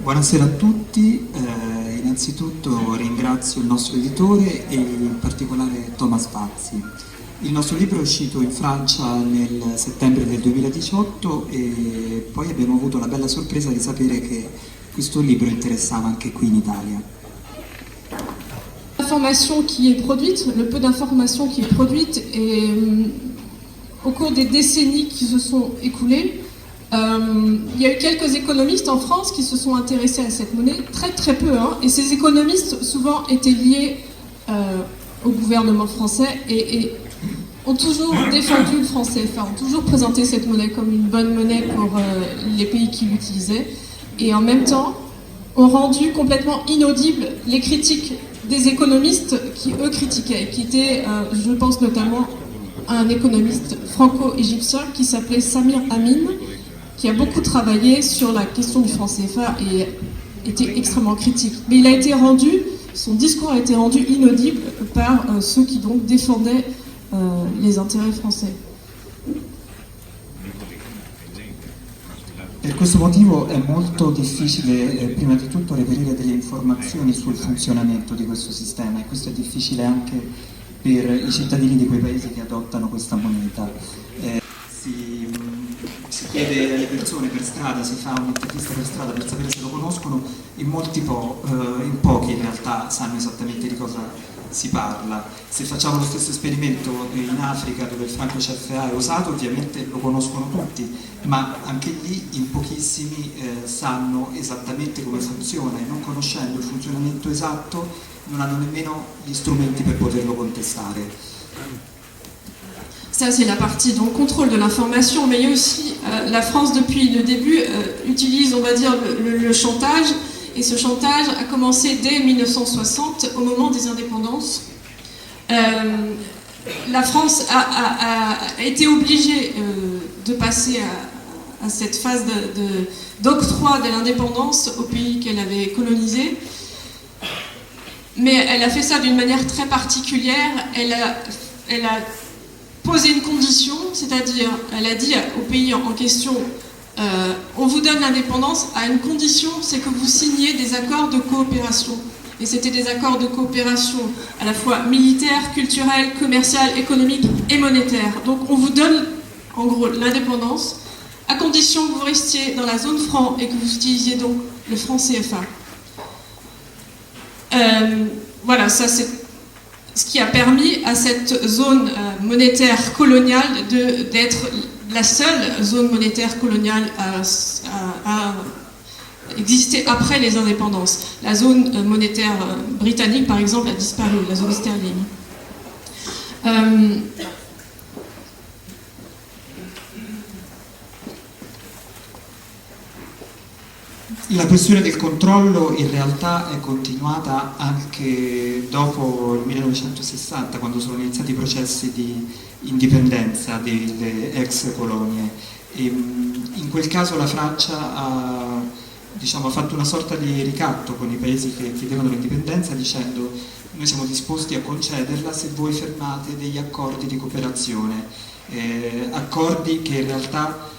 Buonasera a tutti, innanzitutto ringrazio il nostro editore e in particolare Thomas Pazzi. Il nostro libro è uscito in Francia nel settembre del 2018 e poi abbiamo avuto la bella sorpresa di sapere che questo libro interessava anche qui in Italia. L'information qui est produite, le peu d'information qui est produite et au cours des décennies qui se sont écoulées, il y a eu quelques économistes en France qui se sont intéressés à cette monnaie, très peu, hein, et ces économistes souvent étaient liés au gouvernement français et ont toujours défendu le franc CFA, ont toujours présenté cette monnaie comme une bonne monnaie pour les pays qui l'utilisaient, et en même temps ont rendu complètement inaudibles les critiques des économistes qui eux critiquaient, qui étaient, je pense notamment à un économiste franco-égyptien qui s'appelait Samir Amin, qui a beaucoup travaillé sur la question du franc CFA et était extrêmement critique. Mais il a été rendu, son discours a été rendu inaudible par ceux qui donc défendaient les intérêts français. Per questo motivo è molto difficile prima di tutto reperire delle informazioni sul funzionamento di questo sistema e questo è difficile anche per i cittadini di quei paesi che adottano questa moneta. Si chiede alle persone per strada, si fa un'intervista per strada per sapere se lo conoscono, in pochi in realtà sanno esattamente di cosa si parla. Se facciamo lo stesso esperimento in Africa dove il franco CFA è usato, ovviamente lo conoscono tutti, ma anche lì in pochissimi sanno esattamente come funziona e non conoscendo il funzionamento esatto non hanno nemmeno gli strumenti per poterlo contestare. Ça, c'est la partie donc contrôle de l'information, mais il y a aussi la France depuis le début utilise, on va dire, le chantage, et ce chantage a commencé dès 1960 au moment des indépendances. La France a été obligée de passer à cette phase d'octroi de l'indépendance au pays qu'elle avait colonisé, mais elle a fait ça d'une manière très particulière. Elle a poser une condition, c'est-à-dire, elle a dit au pays en question, on vous donne l'indépendance à une condition, c'est que vous signiez des accords de coopération. Et c'était des accords de coopération à la fois militaire, culturel, commercial, économique et monétaire. Donc on vous donne, en gros, l'indépendance, à condition que vous restiez dans la zone franc et que vous utilisiez donc le franc CFA. Voilà, ça c'est ce qui a permis à cette zone monétaire coloniale d'être la seule zone monétaire coloniale à exister après les indépendances. La zone monétaire britannique, par exemple, a disparu, la zone sterling. La questione del controllo in realtà è continuata anche dopo il 1960, quando sono iniziati i processi di indipendenza delle ex colonie. E in quel caso la Francia ha fatto una sorta di ricatto con i paesi che chiedevano l'indipendenza dicendo noi siamo disposti a concederla se voi firmate degli accordi di cooperazione, accordi che in realtà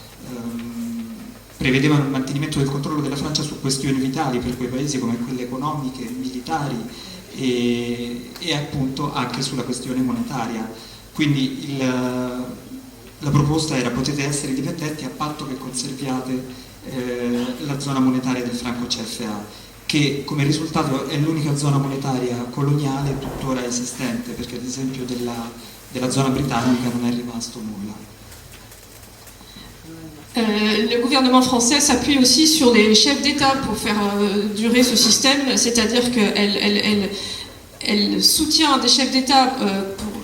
prevedevano il mantenimento del controllo della Francia su questioni vitali per quei paesi come quelle economiche, militari e appunto anche sulla questione monetaria. Quindi la proposta era potete essere indipendenti a patto che conserviate la zona monetaria del franco CFA, che come risultato è l'unica zona monetaria coloniale tuttora esistente, perché ad esempio della zona britannica non è rimasto nulla. Le gouvernement français s'appuie aussi sur les chefs d'État pour faire durer ce système, c'est-à-dire qu'elle soutient des chefs d'État,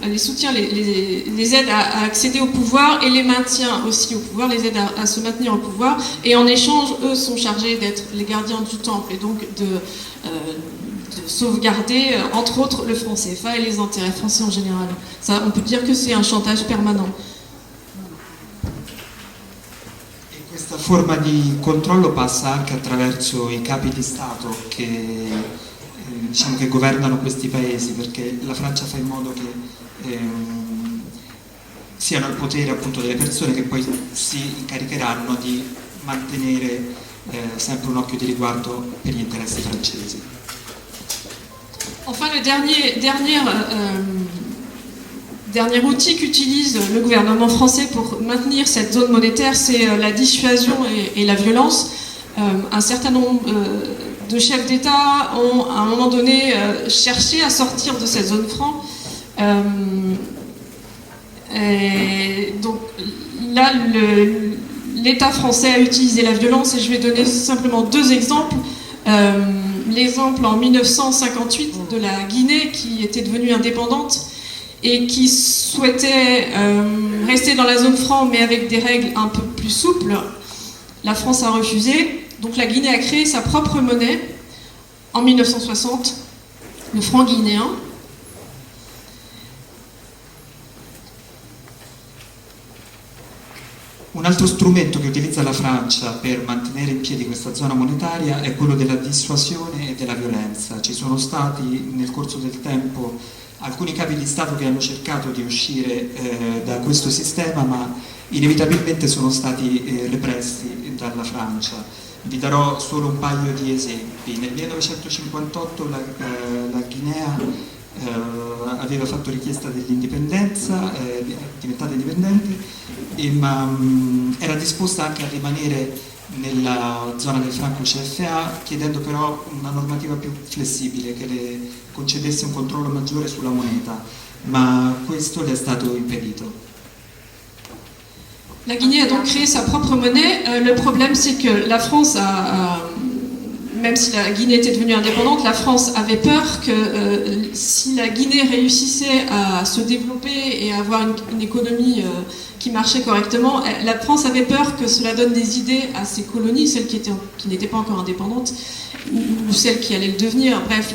elle soutient les aides à accéder au pouvoir et les maintient aussi au pouvoir, les aides à se maintenir au pouvoir, et en échange, eux sont chargés d'être les gardiens du temple et donc de sauvegarder, entre autres, le franc CFA et les intérêts français en général. Ça, on peut dire que c'est un chantage permanent. Questa forma di controllo passa anche attraverso i capi di Stato che governano questi paesi, perché la Francia fa in modo che siano al potere appunto delle persone che poi si incaricheranno di mantenere sempre un occhio di riguardo per gli interessi francesi. Enfin, le dernier outil qu'utilise le gouvernement français pour maintenir cette zone monétaire, c'est la dissuasion et la violence. Un certain nombre de chefs d'État ont à un moment donné cherché à sortir de cette zone franc. Et donc là, l'État français a utilisé la violence et je vais donner simplement deux exemples. L'exemple en 1958 de la Guinée qui était devenue indépendante et qui souhaitait rester dans la zone franc mais avec des règles un peu plus souples. La France a refusé, donc la Guinée a créé sa propre monnaie en 1960, le franc guinéen. Un altro strumento che utilizza la Francia per mantenere in piedi questa zona monetaria è quello della dissuasione e della violenza. Ci sono stati nel corso del tempo alcuni capi di Stato che hanno cercato di uscire da questo sistema, ma inevitabilmente sono stati repressi dalla Francia. Vi darò solo un paio di esempi. Nel 1958 la Guinea aveva fatto richiesta dell'indipendenza, è diventata indipendente, ma era disposta anche a rimanere nella zona del franco CFA, chiedendo però una normativa più flessibile che le concedesse un controllo maggiore sulla moneta, ma questo le è stato impedito. La Guinée a donc créé sa propre monnaie. Le problème, c'est que la France même si la Guinée était devenue indépendante, la France avait peur que si la Guinée réussissait à se développer et à avoir une économie qui marchait correctement, la France avait peur que cela donne des idées à ses colonies, celles qui n'étaient pas encore indépendantes, ou celles qui allaient le devenir. Bref,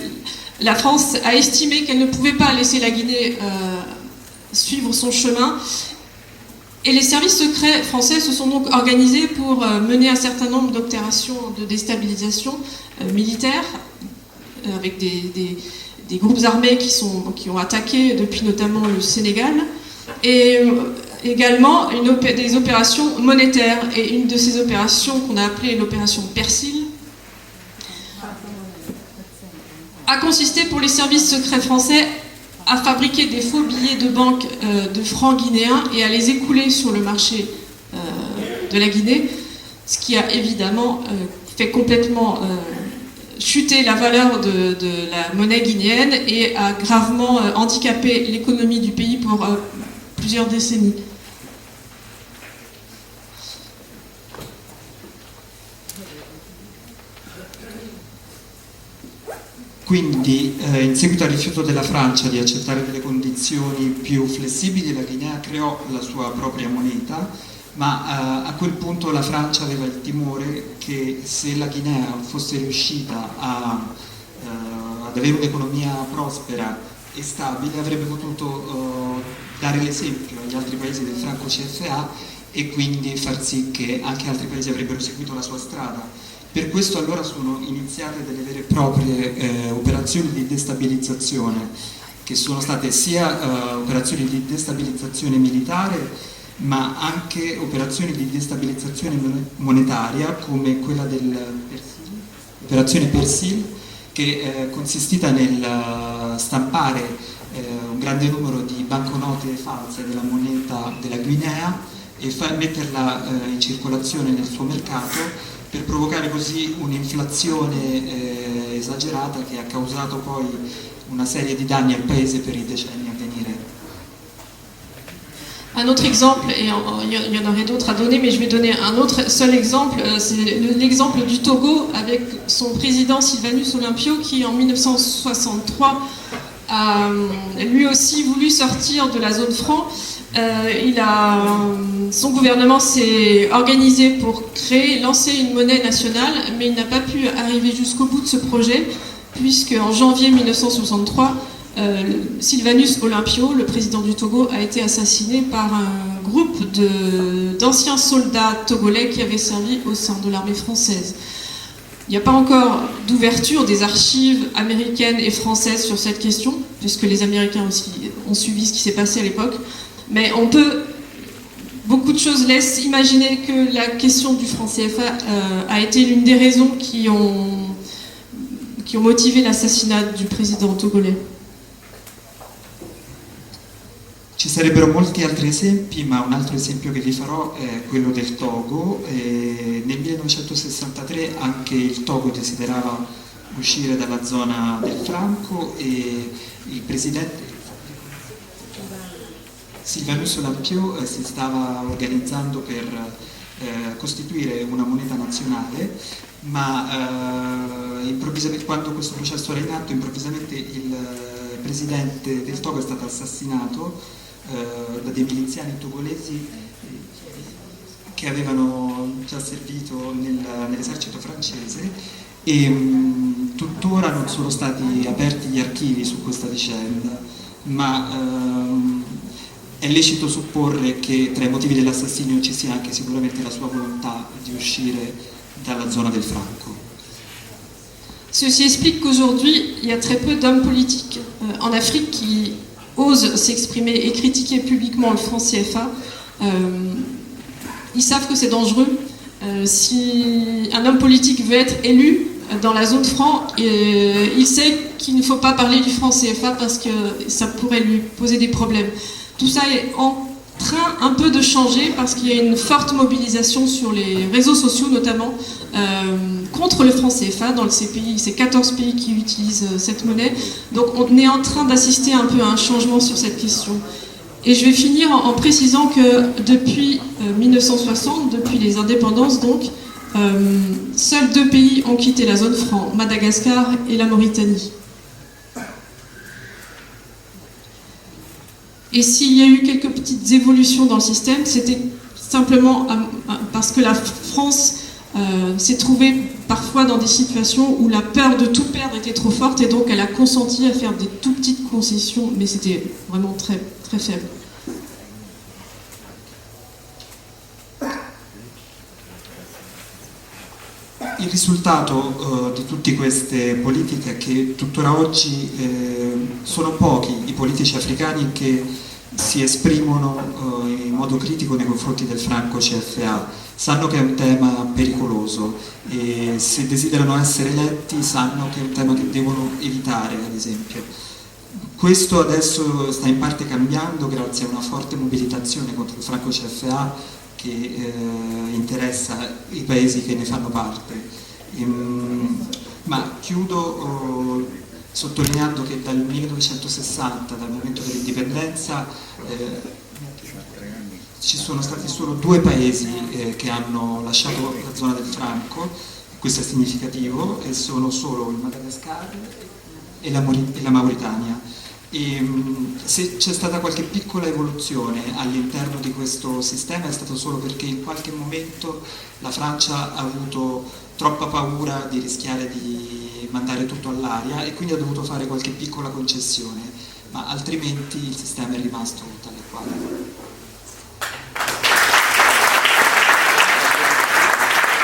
la France a estimé qu'elle ne pouvait pas laisser la Guinée suivre son chemin. Et les services secrets français se sont donc organisés pour mener un certain nombre d'opérations de déstabilisation militaire, avec des groupes armés qui ont attaqué depuis notamment le Sénégal, et également des opérations monétaires. Et une de ces opérations qu'on a appelée l'opération Persil a consisté pour les services secrets français à fabriquer des faux billets de banque de francs guinéens et à les écouler sur le marché de la Guinée, ce qui a évidemment fait complètement chuter la valeur de la monnaie guinéenne et a gravement handicapé l'économie du pays pour plusieurs décennies. Quindi in seguito al rifiuto della Francia di accettare delle condizioni più flessibili, la Guinea creò la sua propria moneta, ma a quel punto la Francia aveva il timore che se la Guinea fosse riuscita ad avere un'economia prospera e stabile avrebbe potuto dare l'esempio agli altri paesi del franco CFA e quindi far sì che anche altri paesi avrebbero seguito la sua strada. Per questo allora sono iniziate delle vere e proprie operazioni di destabilizzazione, che sono state sia operazioni di destabilizzazione militare, ma anche operazioni di destabilizzazione monetaria, come quella dell'operazione Persil, che è consistita nel stampare un grande numero di banconote false della moneta della Guinea e metterla in circolazione nel suo mercato, per provocare così un'inflazione esagerata che ha causato poi una serie di danni al paese per i decenni a venire. Un autre exemple, et il y en aurait d'autres à donner, mais je vais donner un autre seul exemple, c'est l'exemple du Togo avec son président Sylvanus Olympio qui en 1963 a lui aussi voulu sortir de la zone franc. Son gouvernement s'est organisé pour lancer une monnaie nationale, mais il n'a pas pu arriver jusqu'au bout de ce projet, puisque en janvier 1963, Sylvanus Olympio, le président du Togo, a été assassiné par un groupe d'anciens soldats togolais qui avaient servi au sein de l'armée française. Il n'y a pas encore d'ouverture des archives américaines et françaises sur cette question, puisque les Américains aussi ont suivi ce qui s'est passé à l'époque. Mais beaucoup beaucoup de choses laissent imaginer que la question du franc CFA a été l'une des raisons qui ont motivé l'assassinat du président togolais. Ci sarebbero molti altri esempi, ma un altro esempio che vi farò è quello del Togo. Nel 1963 anche il Togo desiderava uscire dalla zona del franco e il presidente Sylvanus Olympio si stava organizzando per costituire una moneta nazionale, ma improvvisamente, quando questo processo era in atto, improvvisamente il presidente del Togo è stato assassinato da dei miliziani togolesi che avevano già servito nell'esercito francese e tuttora non sono stati aperti gli archivi su questa vicenda, ma è lecito supporre che tra i motivi dell'assassinio ci sia anche sicuramente la sua volontà di uscire dalla zona del franco. Ceci explique qu'aujourd'hui, il y a très peu d'hommes politiques en Afrique qui osent s'exprimer et critiquer publiquement le franc CFA. Ils savent que c'est dangereux. Si un homme politique veut être élu dans la zone franc, il sait qu'il ne faut pas parler du franc CFA parce que ça pourrait lui poser des problèmes. Tout ça est en train un peu de changer parce qu'il y a une forte mobilisation sur les réseaux sociaux notamment contre le franc CFA dans ces pays, ces 14 pays qui utilisent cette monnaie. Donc on est en train d'assister un peu à un changement sur cette question. Et je vais finir en précisant que depuis 1960, depuis les indépendances donc, seuls 2 pays ont quitté la zone franc, Madagascar et la Mauritanie. Et s'il y a eu quelques petites évolutions dans le système, c'était simplement parce que la France s'est trouvée parfois dans des situations où la peur de tout perdre était trop forte et donc elle a consenti à faire des tout petites concessions, mais c'était vraiment très, très faible. Il risultato di tutte queste politiche è che tuttora oggi sono pochi i politici africani che si esprimono in modo critico nei confronti del franco CFA. Sanno che è un tema pericoloso e se desiderano essere eletti sanno che è un tema che devono evitare, ad esempio. Questo adesso sta in parte cambiando grazie a una forte mobilitazione contro il franco CFA che interessa i paesi che ne fanno parte. Ma chiudo sottolineando che dal 1960, dal momento dell'indipendenza, ci sono stati solo 2 paesi che hanno lasciato la zona del franco, questo è significativo, e sono solo il Madagascar e la Mauritania. E se c'è stata qualche piccola evoluzione all'interno di questo sistema è stato solo perché in qualche momento la Francia ha avuto troppa paura di rischiare di mandare tutto all'aria e quindi ha dovuto fare qualche piccola concessione, ma altrimenti il sistema è rimasto tale quale.